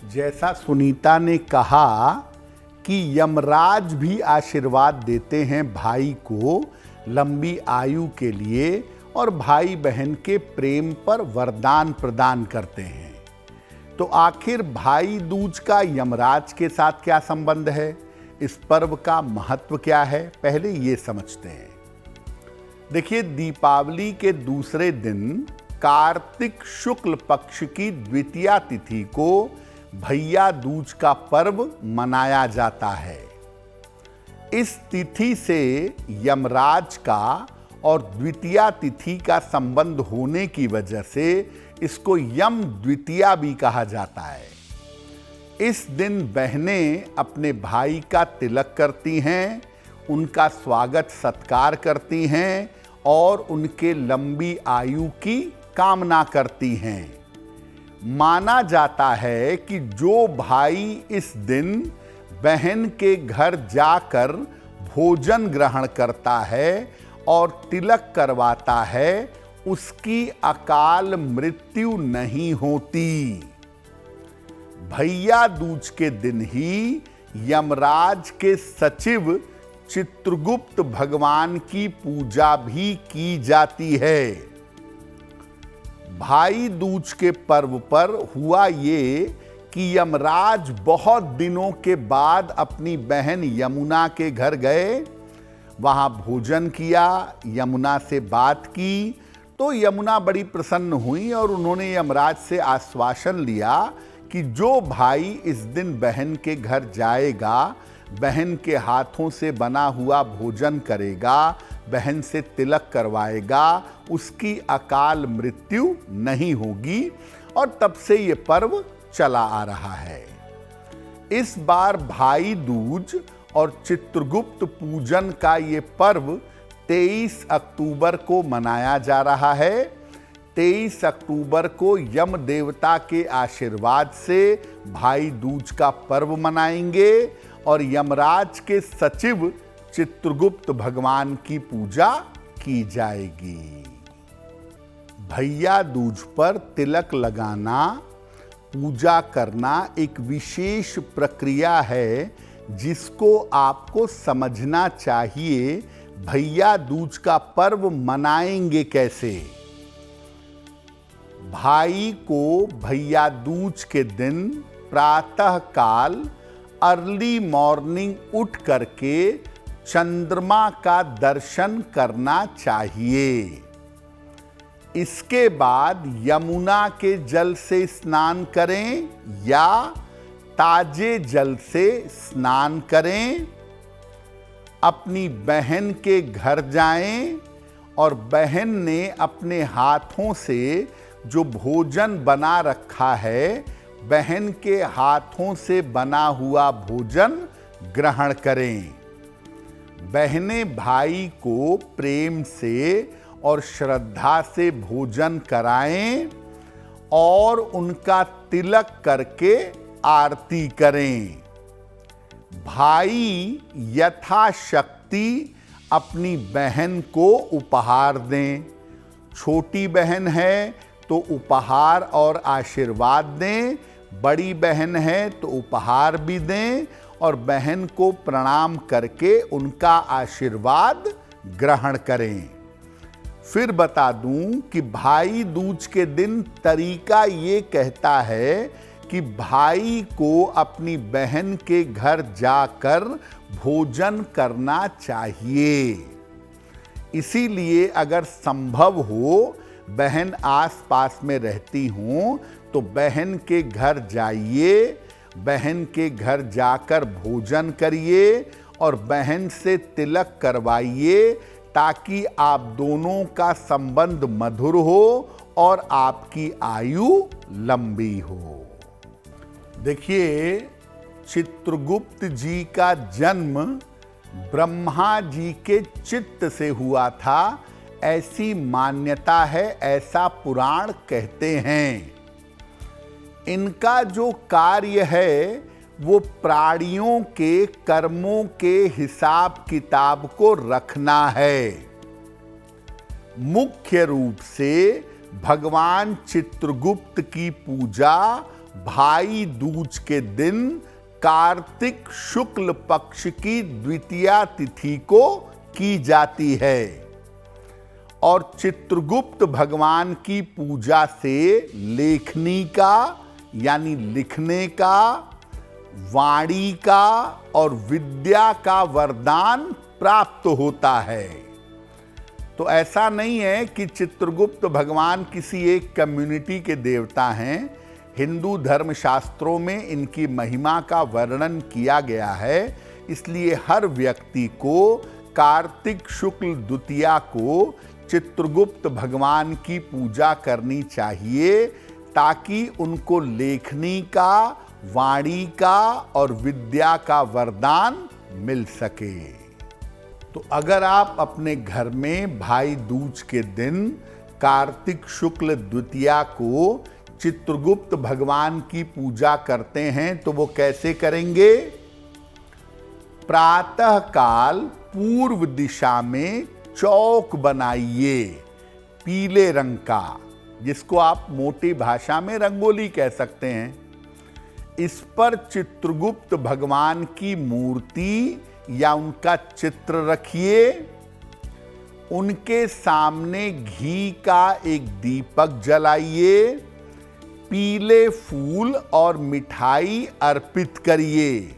जैसा सुनीता ने कहा कि यमराज भी आशीर्वाद देते हैं भाई को लंबी आयु के लिए और भाई बहन के प्रेम पर वरदान प्रदान करते हैं, तो आखिर भाई दूज का यमराज के साथ क्या संबंध है? इस पर्व का महत्व क्या है? पहले ये समझते हैं। देखिए, दीपावली के दूसरे दिन कार्तिक शुक्ल पक्ष की द्वितीया तिथि को भैया दूज का पर्व मनाया जाता है। इस तिथि से यमराज का और द्वितीया तिथि का संबंध होने की वजह से इसको यम द्वितीया भी कहा जाता है। इस दिन बहनें अपने भाई का तिलक करती हैं, उनका स्वागत सत्कार करती हैं और उनके लंबी आयु की कामना करती हैं। माना जाता है कि जो भाई इस दिन बहन के घर जाकर भोजन ग्रहण करता है और तिलक करवाता है, उसकी अकाल मृत्यु नहीं होती। भैया दूज के दिन ही यमराज के सचिव चित्रगुप्त भगवान की पूजा भी की जाती है। भाई दूज के पर्व पर हुआ ये कि यमराज बहुत दिनों के बाद अपनी बहन यमुना के घर गए, वहां भोजन किया, यमुना से बात की, तो यमुना बड़ी प्रसन्न हुई और उन्होंने यमराज से आश्वासन लिया कि जो भाई इस दिन बहन के घर जाएगा, बहन के हाथों से बना हुआ भोजन करेगा, बहन से तिलक करवाएगा, उसकी अकाल मृत्यु नहीं होगी। और तब से ये पर्व चला आ रहा है। इस बार भाई दूज और चित्रगुप्त पूजन का ये पर्व 23 अक्टूबर को मनाया जा रहा है। 23 अक्टूबर को यम देवता के आशीर्वाद से भाई दूज का पर्व मनाएंगे और यमराज के सचिव चित्रगुप्त भगवान की पूजा की जाएगी। भैया दूज पर तिलक लगाना, पूजा करना एक विशेष प्रक्रिया है जिसको आपको समझना चाहिए। भैया दूज का पर्व मनाएंगे कैसे? भाई को भैया दूज के दिन प्रातः काल अर्ली मॉर्निंग उठ करके चंद्रमा का दर्शन करना चाहिए। इसके बाद यमुना के जल से स्नान करें या ताजे जल से स्नान करें। अपनी बहन के घर जाएं और बहन ने अपने हाथों से जो भोजन बना रखा है, बहन के हाथों से बना हुआ भोजन ग्रहण करें। बहनें भाई को प्रेम से और श्रद्धा से भोजन कराएं और उनका तिलक करके आरती करें। भाई यथाशक्ति अपनी बहन को उपहार दें। छोटी बहन है तो उपहार और आशीर्वाद दें, बड़ी बहन है तो उपहार भी दें और बहन को प्रणाम करके उनका आशीर्वाद ग्रहण करें। फिर बता दूं कि भाई दूज के दिन तरीका ये कहता है कि भाई को अपनी बहन के घर जाकर भोजन करना चाहिए। इसीलिए अगर संभव हो, बहन आस पास में रहती हो तो बहन के घर जाइए, बहन के घर जाकर भोजन करिए और बहन से तिलक करवाइए ताकि आप दोनों का संबंध मधुर हो और आपकी आयु लंबी हो। देखिए, चित्रगुप्त जी का जन्म ब्रह्मा जी के चित्त से हुआ था, ऐसी मान्यता है, ऐसा पुराण कहते हैं। इनका जो कार्य है वो प्राणियों के कर्मों के हिसाब किताब को रखना है। मुख्य रूप से भगवान चित्रगुप्त की पूजा भाई दूज के दिन कार्तिक शुक्ल पक्ष की द्वितीया तिथि को की जाती है और चित्रगुप्त भगवान की पूजा से लेखनी का यानी लिखने का, वाणी का और विद्या का वरदान प्राप्त होता है। तो ऐसा नहीं है कि चित्रगुप्त भगवान किसी एक कम्युनिटी के देवता हैं। हिंदू धर्मशास्त्रों में इनकी महिमा का वर्णन किया गया है, इसलिए हर व्यक्ति को कार्तिक शुक्ल द्वितीया को चित्रगुप्त भगवान की पूजा करनी चाहिए ताकि उनको लेखनी का, वाणी का और विद्या का वरदान मिल सके। तो अगर आप अपने घर में भाई दूज के दिन कार्तिक शुक्ल द्वितीया को चित्रगुप्त भगवान की पूजा करते हैं तो वो कैसे करेंगे? प्रातः काल पूर्व दिशा में चौक बनाइए पीले रंग का, जिसको आप मोटी भाषा में रंगोली कह सकते हैं। इस पर चित्रगुप्त भगवान की मूर्ति या उनका चित्र रखिए। उनके सामने घी का एक दीपक जलाइए, पीले फूल और मिठाई अर्पित करिए।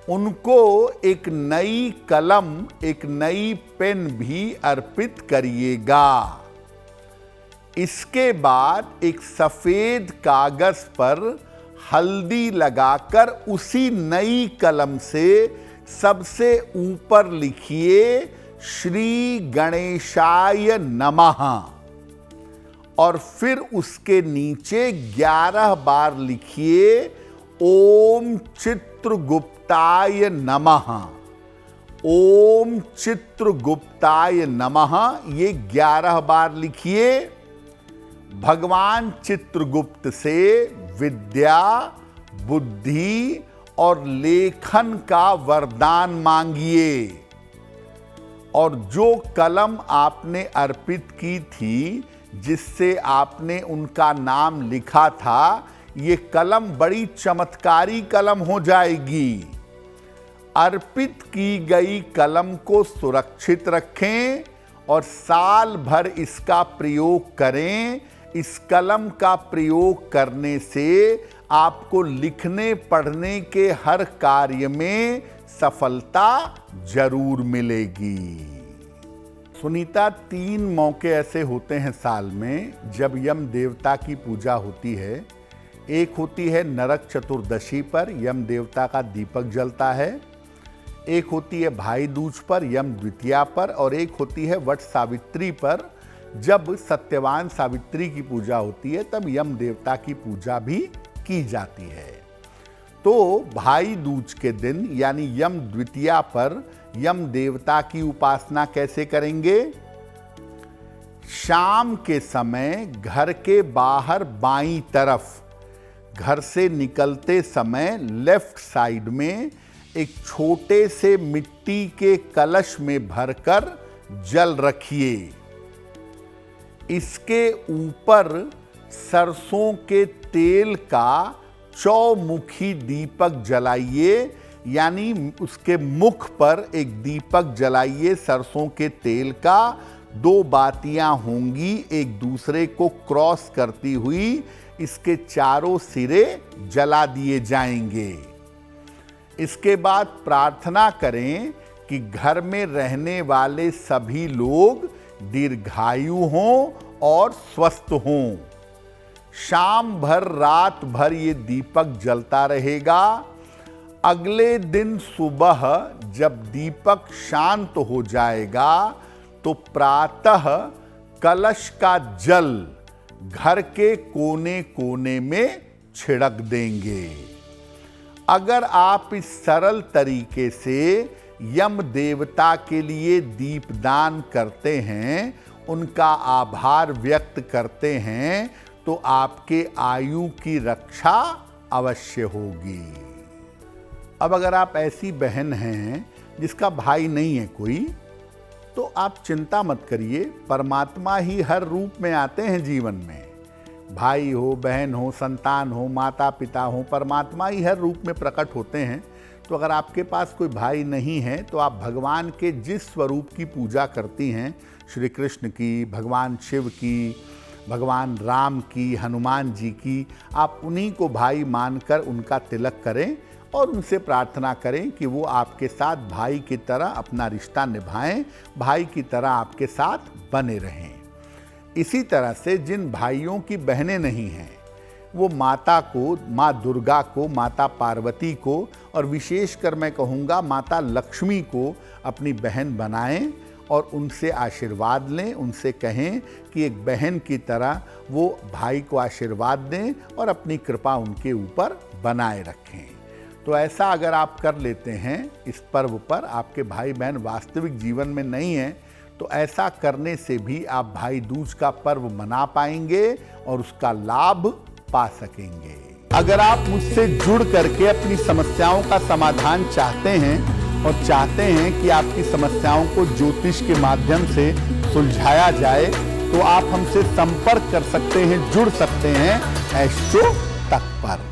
उनको एक नई कलम, एक नई पेन भी अर्पित करिएगा। इसके बाद एक सफेद कागज पर हल्दी लगाकर उसी नई कलम से सबसे ऊपर लिखिए श्री गणेशाय नमः और फिर उसके नीचे 11 बार लिखिए ओम चित्रगुप्ताय नमः। ओम चित्रगुप्ताय नमः ये 11 बार लिखिए। भगवान चित्रगुप्त से विद्या, बुद्धि और लेखन का वरदान मांगिए और जो कलम आपने अर्पित की थी, जिससे आपने उनका नाम लिखा था, ये कलम बड़ी चमत्कारी कलम हो जाएगी। अर्पित की गई कलम को सुरक्षित रखें और साल भर इसका प्रयोग करें। इस कलम का प्रयोग करने से आपको लिखने पढ़ने के हर कार्य में सफलता जरूर मिलेगी। सुनीता, 3 मौके ऐसे होते हैं साल में जब यम देवता की पूजा होती है। एक होती है नरक चतुर्दशी पर, यम देवता का दीपक जलता है। एक होती है भाई दूज पर, यम द्वितीया पर, और एक होती है वट सावित्री पर, जब सत्यवान सावित्री की पूजा होती है, तब यम देवता की पूजा भी की जाती है। तो भाई दूज के दिन यानी यम द्वितीया पर यम देवता की उपासना कैसे करेंगे? शाम के समय घर के बाहर बाईं तरफ, घर से निकलते समय लेफ्ट साइड में एक छोटे से मिट्टी के कलश में भरकर जल रखिए। इसके ऊपर सरसों के तेल का चौमुखी दीपक जलाइए, यानी उसके मुख पर एक दीपक जलाइए सरसों के तेल का। 2 बातियां होंगी एक दूसरे को क्रॉस करती हुई, इसके चारों सिरे जला दिए जाएंगे। इसके बाद प्रार्थना करें कि घर में रहने वाले सभी लोग दीर्घायु हों और स्वस्थ हों। शाम भर रात भर ये दीपक जलता रहेगा। अगले दिन सुबह जब दीपक शांत हो जाएगा तो प्रातः कलश का जल घर के कोने कोने में छिड़क देंगे। अगर आप इस सरल तरीके से यम देवता के लिए दीपदान करते हैं, उनका आभार व्यक्त करते हैं, तो आपके आयु की रक्षा अवश्य होगी। अब अगर आप ऐसी बहन हैं जिसका भाई नहीं है कोई, तो आप चिंता मत करिए, परमात्मा ही हर रूप में आते हैं जीवन में। भाई हो, बहन हो, संतान हो, माता पिता हो, परमात्मा ही हर रूप में प्रकट होते हैं। तो अगर आपके पास कोई भाई नहीं है तो आप भगवान के जिस स्वरूप की पूजा करती हैं, श्री कृष्ण की, भगवान शिव की, भगवान राम की, हनुमान जी की, आप उन्हीं को भाई मानकर उनका तिलक करें और उनसे प्रार्थना करें कि वो आपके साथ भाई की तरह अपना रिश्ता निभाएं, भाई की तरह आपके साथ बने रहें। इसी तरह से जिन भाइयों की बहनें नहीं हैं, वो माता को, माँ दुर्गा को, माता पार्वती को और विशेषकर मैं कहूँगा माता लक्ष्मी को अपनी बहन बनाएं और उनसे आशीर्वाद लें। उनसे कहें कि एक बहन की तरह वो भाई को आशीर्वाद दें और अपनी कृपा उनके ऊपर बनाए रखें। तो ऐसा अगर आप कर लेते हैं इस पर्व पर, आपके भाई बहन वास्तविक जीवन में नहीं हैं, तो ऐसा करने से भी आप भाई दूज का पर्व मना पाएंगे और उसका लाभ पा सकेंगे। अगर आप मुझसे जुड़ करके अपनी समस्याओं का समाधान चाहते हैं और चाहते हैं कि आपकी समस्याओं को ज्योतिष के माध्यम से सुलझाया जाए, तो आप हमसे संपर्क कर सकते हैं, जुड़ सकते हैं एस्ट्रो तक पर।